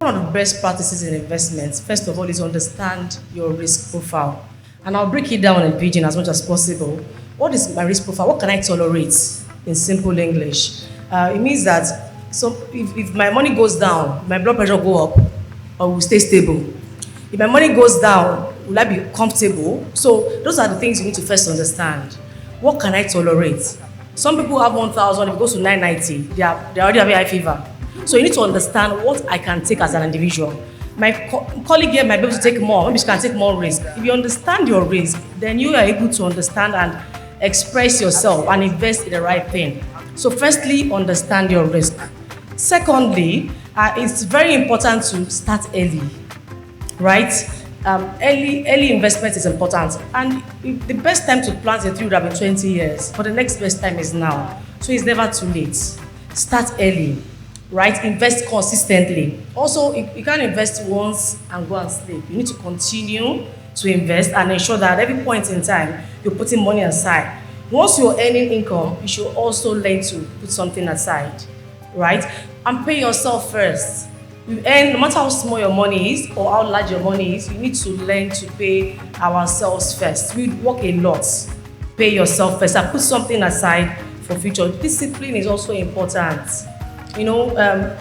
one of the best practices in investments, first of all, is understand your risk profile. And I'll break it down in pidgin as much as possible. What is my risk profile? What can I tolerate in simple English? It means that so if my money goes down, my blood pressure will go up or will stay stable. If my money goes down, will I be comfortable? So those are the things you need to first understand. What can I tolerate? Some people have 1,000, if it goes to 990, they already have a high fever. So you need to understand what I can take as an individual. My colleague here might be able to take more, maybe she can take more risk. If you understand your risk, then you are able to understand and express yourself and invest in the right thing. So firstly, understand your risk. Secondly, it's very important to start early, right? Early investment is important, and the best time to plant a tree would have been 20 years, but the next best time is now. So it's never too late. Start early, right? Invest consistently. Also, you can't invest once and go and sleep. You need to continue to invest and ensure that at every point in time you're putting money aside. Once you're earning income, you should also learn to put something aside, right? And pay yourself first. You earn, no matter how small your money is or how large your money is, you need to learn to pay ourselves first. We work a lot. Pay yourself first and put something aside for future. Discipline is also important. You know,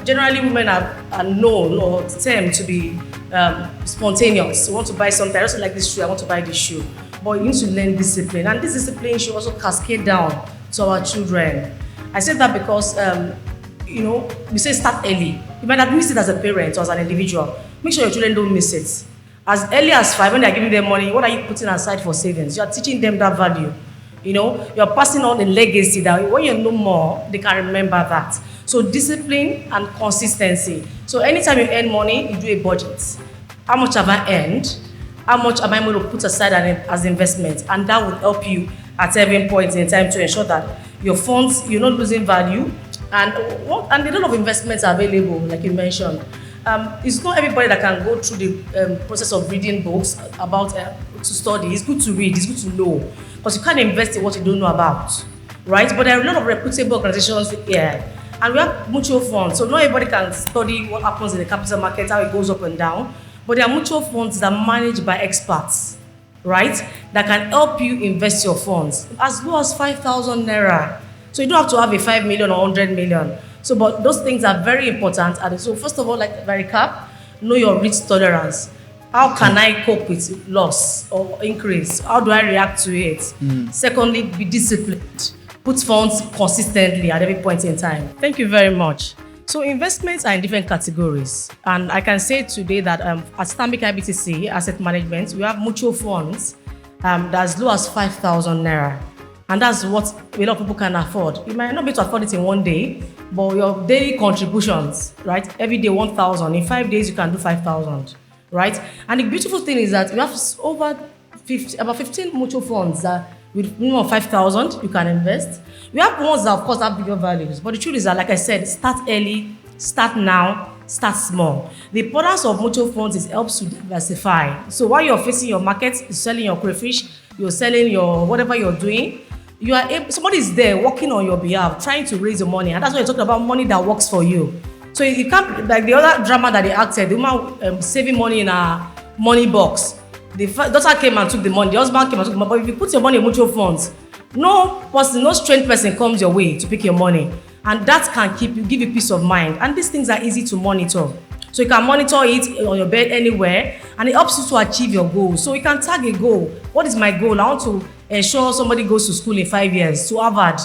generally women are known or termed to be spontaneous. You want to buy something, I also like this shoe, I want to buy this shoe. But you need to learn discipline. And this discipline should also cascade down to our children. I said that because, you know, we say start early. You might have missed it as a parent or as an individual. Make sure your children don't miss it. As early as 5, when they're giving them money, what are you putting aside for savings? You are teaching them that value. You know, you're passing on the legacy that when you know more, they can remember that. So discipline and consistency. So anytime you earn money, you do a budget. How much have I earned? How much am I going to put aside as investment? And that will help you at every point in time to ensure that your funds, you're not losing value. And a lot of investments are available, like you mentioned. It's not everybody that can go through the process of reading books about to study. It's good to read, it's good to know, because you can't invest in what you don't know about, right? But there are a lot of reputable organizations here, and we have mutual funds. So not everybody can study what happens in the capital market, how it goes up and down. But there are mutual funds that are managed by experts, right? That can help you invest your funds as low as 5,000 naira. So you don't have to have a 5 million or 100 million. So, but those things are very important. And so, first of all, like recap, know your risk tolerance. How can I cope with loss or increase? How do I react to it? Secondly, be disciplined. Put funds consistently at every point in time. Thank you very much. So investments are in different categories. And I can say today that at Stanbic IBTC Asset Management, we have mutual funds that's as low as 5,000 naira. And that's what a lot of people can afford. You might not be able to afford it in one day, but your daily contributions, right? Every day 1,000. In 5 days, you can do 5,000, right? And the beautiful thing is that we have about 15 mutual funds that with minimum of 5,000, you can invest. We have ones that, of course, have bigger values. But the truth is that, like I said, start early, start now, start small. The importance of mutual funds is it helps to diversify. So while you're facing your market, you're selling your crayfish, you're selling your whatever you're doing, you are able, somebody is there working on your behalf, trying to raise your money, and that's why you're talking about money that works for you. So you can't, like the other drama that they acted, the woman saving money in a money box. The daughter came and took the money, the husband came and took the money. But if you put your money in mutual funds, no strange person comes your way to pick your money, and that can give you peace of mind. And these things are easy to monitor. So you can monitor it on your bed anywhere, and it helps you to achieve your goals. So you can tag a goal. What is my goal? I want to ensure somebody goes to school in 5 years, to Harvard.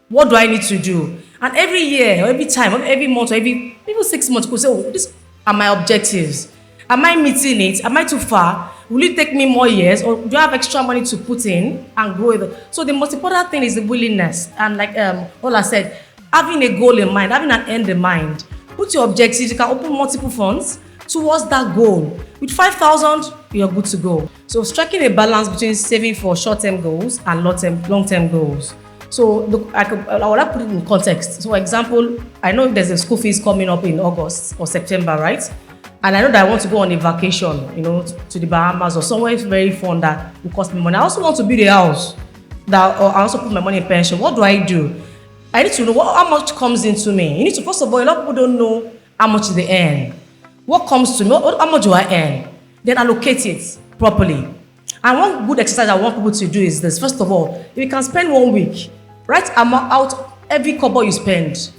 What do I need to do? And every year, or every time, or every month, or even 6 months, you could say, oh, these are my objectives. Am I meeting it? Am I too far? Will it take me more years? Or do I have extra money to put in and grow it? So the most important thing is the willingness. And like Ola said, having a goal in mind, having an end in mind. Put your objectives. You can open multiple funds towards that goal. With 5,000, you're good to go. So striking a balance between saving for short-term goals and long-term goals. So look, I would put it in context. So for example, I know there's a school fees coming up in August or September, right? And I know that I want to go on a vacation, to the Bahamas or somewhere very fun that will cost me money. I also want to build a house or I also put my money in pension. What do? I need to know how much comes into me. You need to, first of all, a lot of people don't know how much they earn. What comes to me? How much do I earn? Then allocate it properly. And one good exercise I want people to do is this. First of all, if you can spend 1 week, write out every kobo you spend.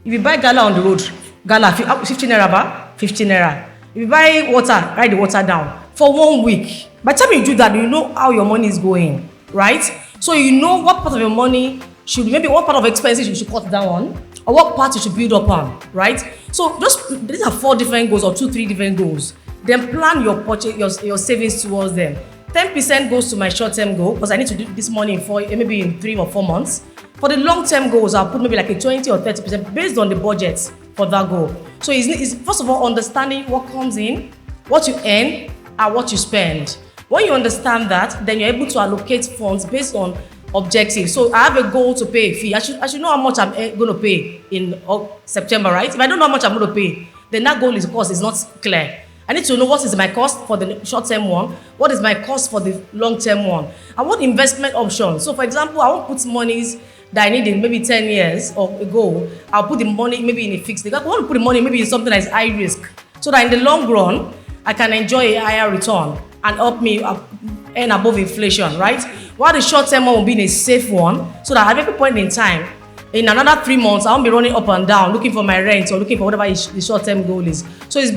If you buy gala on the road, gala 15 naira, 15 naira. If you buy water, write the water down for 1 week. By the time you do that, you know how your money is going, right? So you know what part of your money should, maybe what part of expenses you should cut down on, or what part you should build up on, right? So these are 4 different goals or 2-3 different goals. Then plan your purchase, your savings towards them. 10% goes to my short-term goal because I need to do this money maybe in 3 or 4 months. For the long-term goals, I'll put maybe like a 20 or 30% based on the budget for that goal. So it's first of all understanding what comes in, what you earn, and what you spend. When you understand that, then you're able to allocate funds based on objectives. So I have a goal to pay a fee. I should know how much I'm going to pay in September, right? If I don't know how much I'm going to pay, then that goal is not clear. I need to know what is my cost for the short-term one, what is my cost for the long-term one, and what investment options. So for example, I won't put monies that I need in maybe 10 years ago. I'll put the money maybe in a fixed thing. I want to put the money maybe in something that is high risk, so that in the long run, I can enjoy a higher return and help me earn above inflation, right? While the short-term one will be in a safe one, so that at every point in time, in another 3 months, I won't be running up and down looking for my rent or looking for whatever the short-term goal is. So and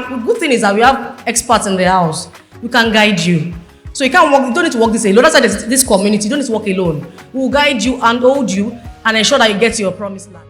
the good thing is that we have experts in the house who can guide you. So you don't need to work this alone. That's why there's this community. You don't need to work alone. We will guide you and hold you and ensure that you get to your promised land.